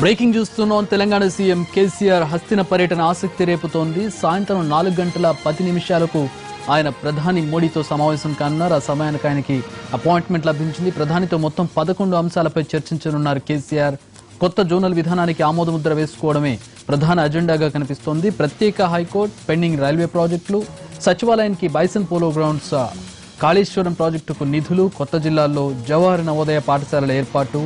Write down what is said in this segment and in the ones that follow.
Breaking చూస్తున్నాం. Telangana CM KCR Hastina పర్యటన ఆసక్తి రేపుతోంది. సాయంత్రం 4 గంటల 10 నిమిషాలకు ఆయన ప్రధాని మోడీతో సమావేశం కానున్నారు. ఆ సమయానికి ఆయనకి అపాయింట్మెంట్ లభించింది. ప్రధానితో మొత్తం 11 అంశాలపై చర్చించనున్నారు కేసీఆర్. కొత్త జోనల్ విధానానికి ఆమోదముద్ర వేసుకోవడమే ప్రధాన అజెండాగా కనిపిస్తోంది. ప్రత్యేక హైకోర్టు, పెండింగ్ రైల్వే ప్రాజెక్టులు, సచివాలయానికి బైసన్ పోలో గ్రౌండ్స్, కాళేశ్వరం ప్రాజెక్టుకు నిధులు, కొత్త జిల్లాల్లో జవహర్ నవోదయ పాఠశాలల ఏర్పాటు,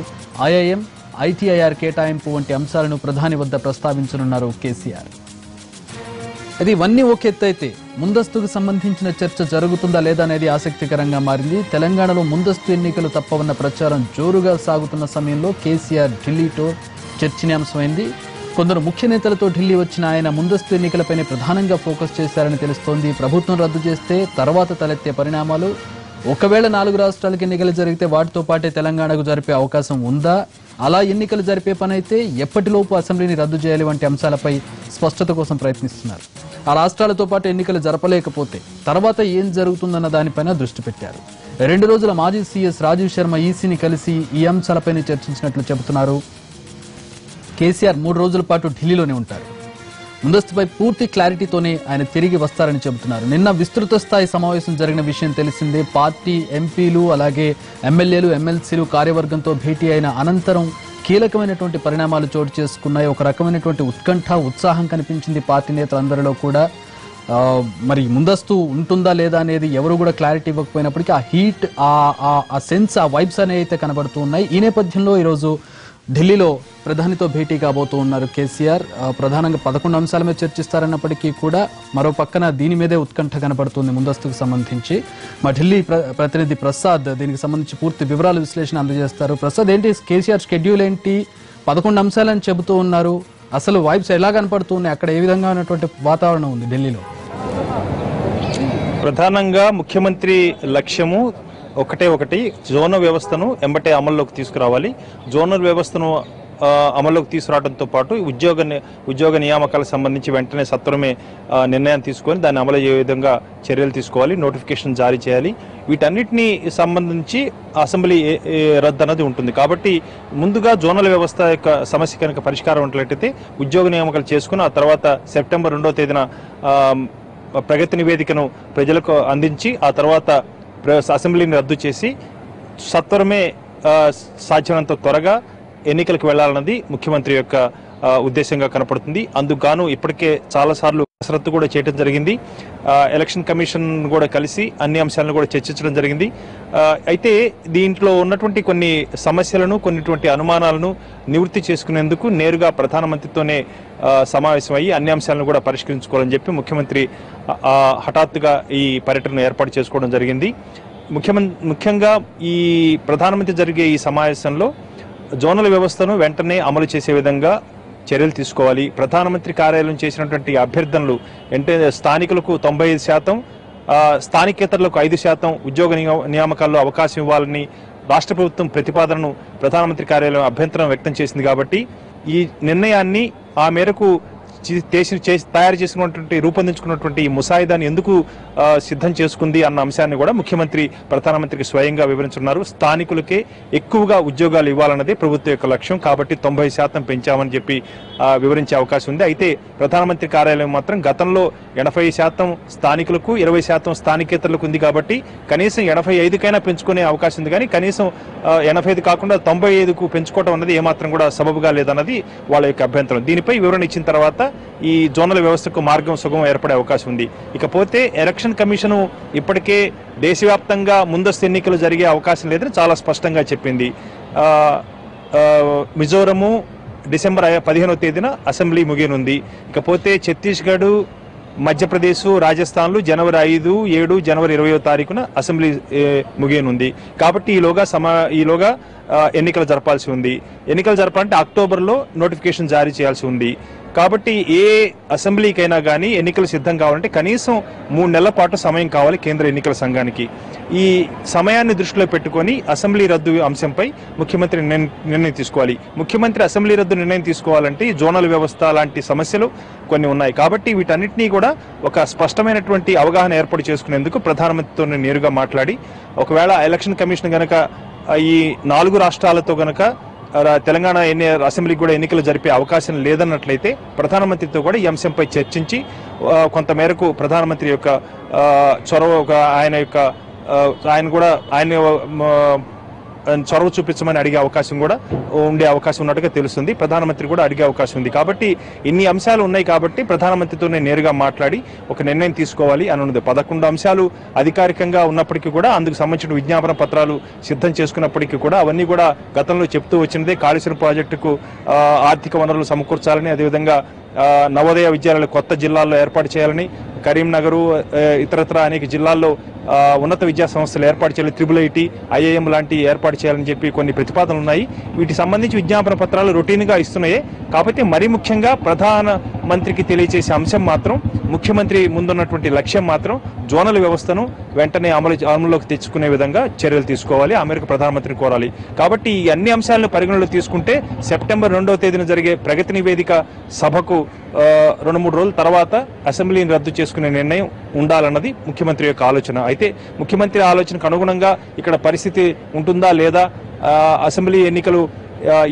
ఐఐఎం, ఐటీఐఆర్ కేటాయింపు వంటి అంశాలను ప్రధాని వద్ద ప్రస్తావించనున్నారు కేసీఆర్. అది ఇవన్నీ ఒక ఎత్తు అయితే ముందస్తుకు సంబంధించిన చర్చ జరుగుతుందా లేదా అనేది ఆసక్తికరంగా మారింది. తెలంగాణలో ముందస్తు ఎన్నికలు తప్పవన్న ప్రచారం జోరుగా సాగుతున్న సమయంలో కేసీఆర్ ఢిల్లీ టూర్ చర్చనీయాంశమైంది. కొందరు ముఖ్య నేతలతో ఢిల్లీ వచ్చిన ఆయన ముందస్తు ఎన్నికలపైనే ప్రధానంగా ఫోకస్ చేశారని తెలుస్తోంది. ప్రభుత్వం రద్దు చేస్తే తర్వాత తలెత్తే పరిణామాలు, ఒకవేళ 4 రాష్ట్రాలకు ఎన్నికలు జరిగితే వాటితో పాటే తెలంగాణకు జరిపే అవకాశం ఉందా, అలా ఎన్నికలు జరిపే పని అయితే ఎప్పటిలోపు అసెంబ్లీని రద్దు చేయాలి వంటి అంశాలపై స్పష్టత కోసం ప్రయత్నిస్తున్నారు. ఆ రాష్ట్రాలతో పాటు ఎన్నికలు జరపలేకపోతే తర్వాత ఏం జరుగుతుందన్న దానిపైన దృష్టి పెట్టారు. 2 రోజుల మాజీ సీఎస్ రాజీవ్ శర్మ ఈసీని కలిసి ఈ అంశాలపైన చర్చించినట్లు చెబుతున్నారు. కేసీఆర్ 3 రోజుల పాటు ఢిల్లీలోనే ఉంటారు. ముందస్తుపై పూర్తి క్లారిటీతోనే ఆయన తిరిగి వస్తారని చెబుతున్నారు. నిన్న విస్తృత స్థాయి సమావేశం జరిగిన విషయం తెలిసిందే. పార్టీ ఎంపీలు అలాగే ఎమ్మెల్యేలు, ఎమ్మెల్సీలు కార్యవర్గంతో భేటీ అయిన అనంతరం కీలకమైనటువంటి పరిణామాలు చోటు చేసుకున్నాయి. ఒక రకమైనటువంటి ఉత్కంఠ, ఉత్సాహం కనిపించింది పార్టీ నేతలందరిలో కూడా. మరి ముందస్తు ఉంటుందా లేదా అనేది ఎవరు కూడా క్లారిటీ ఇవ్వకపోయినప్పటికీ ఆ హీట్, ఆ సెన్స్, ఆ వైబ్స్ అనేవి అయితే కనబడుతూ ఉన్నాయి. ఈ నేపథ్యంలో ఈరోజు ఢిల్లీలో ప్రధానితో భేటీ కాబోతూ ఉన్నారు కేసీఆర్. ప్రధానంగా 11 అంశాల మీద చర్చిస్తారన్నప్పటికీ కూడా మరో పక్కన దీని మీదే ఉత్కంఠ కనబడుతుంది ముందస్తుకు సంబంధించి. మా ఢిల్లీ ప్రతినిధి ప్రసాద్ దీనికి సంబంధించి పూర్తి వివరాలు, విశ్లేషణ అందజేస్తారు. ప్రసాద్, ఏంటి కేసీఆర్ షెడ్యూల్ ఏంటి? 11 అంశాలని చెబుతూ ఉన్నారు. అసలు వైబ్స్ ఎలా కనపడుతున్నాయి? అక్కడ ఏ విధంగా ఉన్నటువంటి వాతావరణం ఉంది ఢిల్లీలో? ప్రధానంగా ముఖ్యమంత్రి లక్ష్యము ఒకటి జోనల్ వ్యవస్థను ఎంబటే అమల్లోకి తీసుకురావాలి. జోనల్ వ్యవస్థను అమల్లోకి తీసుకురావడంతో పాటు ఉద్యోగ నియామకాలకు సంబంధించి వెంటనే సత్వరమే నిర్ణయం తీసుకొని దాన్ని అమలు అయ్యే విధంగా చర్యలు తీసుకోవాలి, నోటిఫికేషన్ జారీ చేయాలి. వీటన్నిటినీ సంబంధించి అసెంబ్లీ రద్దు అన్నది ఉంటుంది. కాబట్టి ముందుగా జోనల్ వ్యవస్థ యొక్క సమస్య కనుక పరిష్కారం ఉన్నట్లయితే ఉద్యోగ నియామకాలు చేసుకుని ఆ తర్వాత సెప్టెంబర్ 2వ తేదీన ప్రగతి నివేదికను ప్రజలకు అందించి ఆ తర్వాత అసెంబ్లీని రద్దు చేసి సత్వరమే సాధ్యమైనంత త్వరగా ఎన్నికలకు వెళ్లాలన్నది ముఖ్యమంత్రి యొక్క ఉద్దేశంగా కనపడుతుంది. అందుకు ఇప్పటికే చాలాసార్లు కసరత్తు కూడా చేయడం జరిగింది. ఎలక్షన్ కమిషన్ కూడా కలిసి అన్ని అంశాలను కూడా చర్చించడం జరిగింది. అయితే దీంట్లో ఉన్నటువంటి కొన్ని సమస్యలను, కొన్నిటువంటి అనుమానాలను నివృత్తి చేసుకునేందుకు నేరుగా ప్రధానమంత్రితోనే సమావేశమయ్యి అన్ని అంశాలను కూడా పరిష్కరించుకోవాలని చెప్పి ముఖ్యమంత్రి హఠాత్తుగా ఈ పర్యటనను ఏర్పాటు చేసుకోవడం జరిగింది. ముఖ్యంగా ఈ ప్రధానమంత్రి జరిగే ఈ సమావేశంలో జోనల్ వ్యవస్థను వెంటనే అమలు చేసే విధంగా చర్యలు తీసుకోవాలి. ప్రధానమంత్రి కార్యాలయం చేసినటువంటి అభ్యర్థనలు అంటే స్థానికులకు 95%, స్థానికేతరులకు 5% ఉద్యోగ నియామకాల్లో అవకాశం ఇవ్వాలని రాష్ట్ర ప్రభుత్వం ప్రతిపాదనను ప్రధానమంత్రి కార్యాలయం అభ్యంతరం వ్యక్తం చేసింది. కాబట్టి ఈ నిర్ణయాన్ని ఆ మేరకు తయారు చేసుకున్నటువంటి రూపొందించుకున్నటువంటి ఈ ముసాయిదాన్ని ఎందుకు సిద్ధం చేసుకుంది అన్న అంశాన్ని కూడా ముఖ్యమంత్రి ప్రధానమంత్రికి స్వయంగా వివరించున్నారు. స్థానికులకే ఎక్కువగా ఉద్యోగాలు ఇవ్వాలన్నదే ప్రభుత్వం యొక్క లక్ష్యం. కాబట్టి 90% పెంచామని చెప్పి వివరించే అవకాశం ఉంది. అయితే ప్రధానమంత్రి కార్యాలయం మాత్రం గతంలో 80% స్థానికులకు, 20% స్థానికేతరులకు ఉంది. కాబట్టి కనీసం 85కైనా పెంచుకునే అవకాశం ఉంది. కానీ కనీసం 85 కాకుండా 95కు పెంచుకోవడం అన్నది ఏమాత్రం కూడా సబబుగా లేదన్నది వాళ్ళ యొక్క అభ్యంతరం. దీనిపై వివరణ ఇచ్చిన తర్వాత ఈ జోనల్ వ్యవస్థకు మార్గం సుగమం ఏర్పడే అవకాశం ఉంది. ఇకపోతే ఎలక్షన్ కమిషన్ ఇప్పటికే దేశవ్యాప్తంగా ముందస్తు ఎన్నికలు జరిగే అవకాశం లేదని చాలా స్పష్టంగా చెప్పింది. మిజోరము డిసెంబర్ 15వ తేదీన అసెంబ్లీ ముగియనుంది. ఇకపోతే ఛత్తీస్గఢ్, మధ్యప్రదేశ్, రాజస్థాన్లు జనవరి 5, 7, జనవరి 20వ తారీఖున అసెంబ్లీ ముగియనుంది. కాబట్టి ఈలోగా ఎన్నికలు జరపాల్సి ఉంది. ఎన్నికలు జరపాలంటే అక్టోబర్లో నోటిఫికేషన్ జారీ చేయాల్సి ఉంది. కాబట్టి ఏ అసెంబ్లీకైనా కానీ ఎన్నికలు సిద్ధం కావాలంటే కనీసం 3 నెలల పాటు సమయం కావాలి కేంద్ర ఎన్నికల సంఘానికి. ఈ సమయాన్ని దృష్టిలో పెట్టుకొని అసెంబ్లీ రద్దు అంశంపై ముఖ్యమంత్రి నిర్ణయం తీసుకోవాలి. ముఖ్యమంత్రి అసెంబ్లీ రద్దు నిర్ణయం తీసుకోవాలంటే జోనల్ వ్యవస్థ లాంటి సమస్యలు కొన్ని ఉన్నాయి. కాబట్టి వీటన్నిటినీ కూడా ఒక స్పష్టమైనటువంటి అవగాహన ఏర్పాటు చేసుకునేందుకు ప్రధానమంత్రితో నేరుగా మాట్లాడి ఒకవేళ ఎలక్షన్ కమిషన్ గనక ఈ 4 రాష్ట్రాలతో గనక తెలంగాణ అసెంబ్లీకి కూడా ఎన్నికలు జరిపే అవకాశం లేదన్నట్లయితే ప్రధానమంత్రితో కూడా ఈ అంశంపై చర్చించి కొంతమేరకు ప్రధానమంత్రి యొక్క చొరవ ఆయన కూడా చొరవ చూపించమని అడిగే అవకాశం కూడా ఉండే అవకాశం ఉన్నట్టుగా తెలుస్తుంది. ప్రధానమంత్రి కూడా అడిగే అవకాశం ఉంది. కాబట్టి ఇన్ని అంశాలు ఉన్నాయి కాబట్టి ప్రధానమంత్రితోనే నేరుగా మాట్లాడి ఒక నిర్ణయం తీసుకోవాలి అని ఉన్నది. 11 అంశాలు అధికారికంగా ఉన్నప్పటికీ కూడా అందుకు సంబంధించిన విజ్ఞాపన పత్రాలు సిద్ధం చేసుకున్నప్పటికీ కూడా అవన్నీ కూడా గతంలో చెప్తూ వచ్చినదే. కాళేశ్వరం ప్రాజెక్టుకు ఆర్థిక వనరులు సమకూర్చాలని, అదేవిధంగా నవోదయ విద్యాలయాలు కొత్త జిల్లాల్లో ఏర్పాటు చేయాలని, కరీంనగర్ ఇతరత్ర అనేక జిల్లాల్లో ఉన్నత విద్యా సంస్థలు ఏర్పాటు చేయాలి, IIIT, IIM లాంటి ఏర్పాటు చేయాలని చెప్పి కొన్ని ప్రతిపాదనలు ఉన్నాయి. వీటికి సంబంధించి విజ్ఞాపన పత్రాలు రొటీన్గా ఇస్తున్నాయి. కాబట్టి మరీ ముఖ్యంగా ప్రధాన మంత్రికి తెలియజేసే అంశం మాత్రం, ముఖ్యమంత్రి ముందున్నటువంటి లక్ష్యం మాత్రం జోనల్ వ్యవస్థను వెంటనే అమలులోకి తెచ్చుకునే విధంగా చర్యలు తీసుకోవాలి. ఆ మేరకు ప్రధానమంత్రిని కోరాలి. కాబట్టి ఈ అన్ని అంశాలను పరిగణలో తీసుకుంటే సెప్టెంబర్ 2వ తేదీన జరిగే ప్రగతి నివేదిక సభకు 2-3 రోజుల తర్వాత అసెంబ్లీని రద్దు చేసుకునే నిర్ణయం ఉండాలన్నది ముఖ్యమంత్రి యొక్క ఆలోచన. అయితే ముఖ్యమంత్రి ఆలోచనకు అనుగుణంగా ఇక్కడ పరిస్థితి ఉంటుందా లేదా, అసెంబ్లీ ఎన్నికలు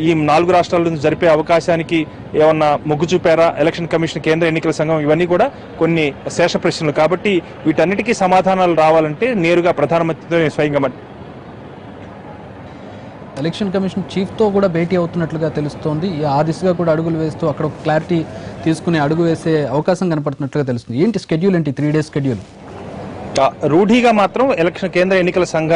ఈ 4 రాష్ట్రాల నుంచి జరిపే అవకాశానికి ఏమన్నా మొగ్గు చూపారా ఎలక్షన్ కమిషన్, కేంద్ర ఎన్నికల సంఘం, ఇవన్నీ కూడా కొన్ని శేష ప్రశ్నలు. కాబట్టి వీటన్నిటికీ సమాధానాలు రావాలంటే నేరుగా ప్రధానమంత్రితో స్వయంగా ఎలక్షన్ కమిషన్ చీఫ్తో కూడా భేటీ అవుతున్నట్లుగా తెలుస్తోంది. ఆ దిశగా కూడా అడుగులు వేస్తూ అక్కడ ఒక క్లారిటీ తీసుకుని అడుగు వేసే అవకాశం కనపడుతున్నట్లుగా తెలుస్తుంది. ఏంటి స్కెడ్యూల్, ఏంటి 3 days స్కెడ్యూల్? రూఢీగా మాత్రం కేంద్ర ఎన్నికల సంఘ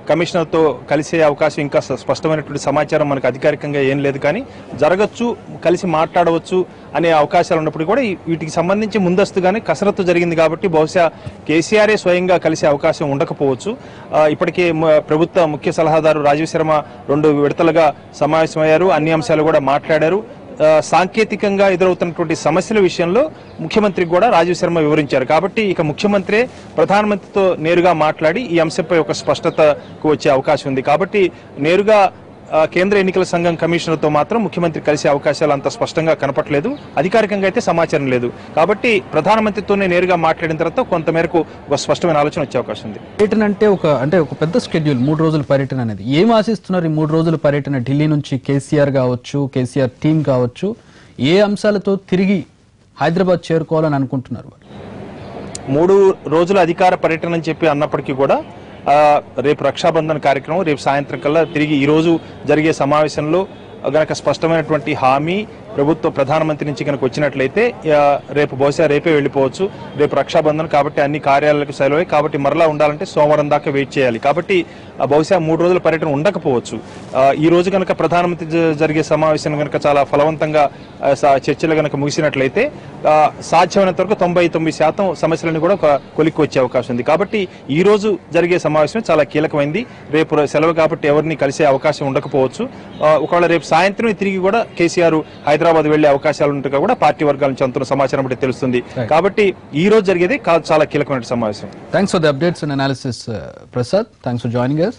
కమిషనర్తో కలిసే అవకాశం ఇంకా స్పష్టమైనటువంటి సమాచారం మనకు అధికారికంగా ఏం లేదు. కానీ జరగచ్చు, కలిసి మాట్లాడవచ్చు అనే అవకాశాలు ఉన్నప్పుడు కూడా వీటికి సంబంధించి ముందస్తుగానే కసరత్తు జరిగింది. కాబట్టి బహుశా కేసీఆరే స్వయంగా కలిసే అవకాశం ఉండకపోవచ్చు. ఇప్పటికే ప్రభుత్వ ముఖ్య సలహాదారు రాజీవ్ శర్మ 2 విడతలుగా సమావేశమయ్యారు, అన్ని అంశాలు కూడా మాట్లాడారు. సాంకేతికంగా ఎదురవుతున్నటువంటి సమస్యల విషయంలో ముఖ్యమంత్రికి కూడా రాజీవ్ శర్మ వివరించారు. కాబట్టి ఇక ముఖ్యమంత్రి ప్రధానమంత్రితో నేరుగా మాట్లాడి ఈ అంశంపై ఒక స్పష్టతకు వచ్చే అవకాశం ఉంది. కాబట్టి నేరుగా కేంద్ర ఎన్నికల సంఘం కమిషనర్తో మాత్రం ముఖ్యమంత్రి కలిసే అవకాశాలు అంత స్పష్టంగా కనపట్లేదు. అధికారికంగా అయితే సమాచారం లేదు. కాబట్టి ప్రధానమంత్రితోనే నేరుగా మాట్లాడిన తర్వాత కొంతమేరకు ఒక స్పష్టమైన ఆలోచన వచ్చే అవకాశం ఉంది. పర్యటన అంటే ఒక పెద్ద స్కెడ్యూల్, 3 రోజుల పర్యటన అనేది. ఏం ఆశిస్తున్నారు ఈ 3 రోజుల పర్యటన? ఢిల్లీ నుంచి కేసీఆర్ కావచ్చు, కేసీఆర్ టీం కావచ్చు, ఏ అంశాలతో తిరిగి హైదరాబాద్ చేరుకోవాలని అనుకుంటున్నారు? 3 రోజుల అధికార పర్యటన అని చెప్పి అన్నప్పటికీ కూడా రేపు రక్షాబంధన్ కార్యక్రమం, రేపు సాయంత్రం కల్లా తిరిగి ఈ రోజు జరిగే సమావేశంలో గనక స్పష్టమైనటువంటి హామీ ప్రభుత్వ ప్రధానమంత్రి నుంచి కనుక వచ్చినట్లయితే రేపు బహుశా రేపే వెళ్ళిపోవచ్చు. రేపు రక్షాబంధన్ కాబట్టి అన్ని కార్యాలయాలకు సెలవే. కాబట్టి మరలా ఉండాలంటే సోమవారం దాకా వెయిట్ చేయాలి. కాబట్టి బహుశా 3 రోజుల పర్యటన ఉండకపోవచ్చు. ఈ రోజు కనుక ప్రధానమంత్రి జరిగే సమావేశం కనుక చాలా ఫలవంతంగా చర్చలు కనుక ముగిసినట్లయితే సాధ్యమైనంత వరకు 99% సమస్యలను కూడా కొలిక్కి వచ్చే అవకాశం ఉంది. కాబట్టి ఈ రోజు జరిగే సమావేశం చాలా కీలకమైంది. రేపు సెలవు కాబట్టి ఎవరిని కలిసే అవకాశం ఉండకపోవచ్చు. ఒకవేళ రేపు సాయంత్రం తిరిగి కూడా కేసీఆర్ హైదరాబాద్ వెళ్లే అవకాశాలు ఉంటే కూడా పార్టీ వర్గాల నుంచి అంతున్న సమాచారం బట్టి తెలుస్తుంది. కాబట్టి ఈ రోజు జరిగేది చాలా కీలకమైన సమావేశం. Thanks for the updates and analysis Prasad. Thanks for joining us.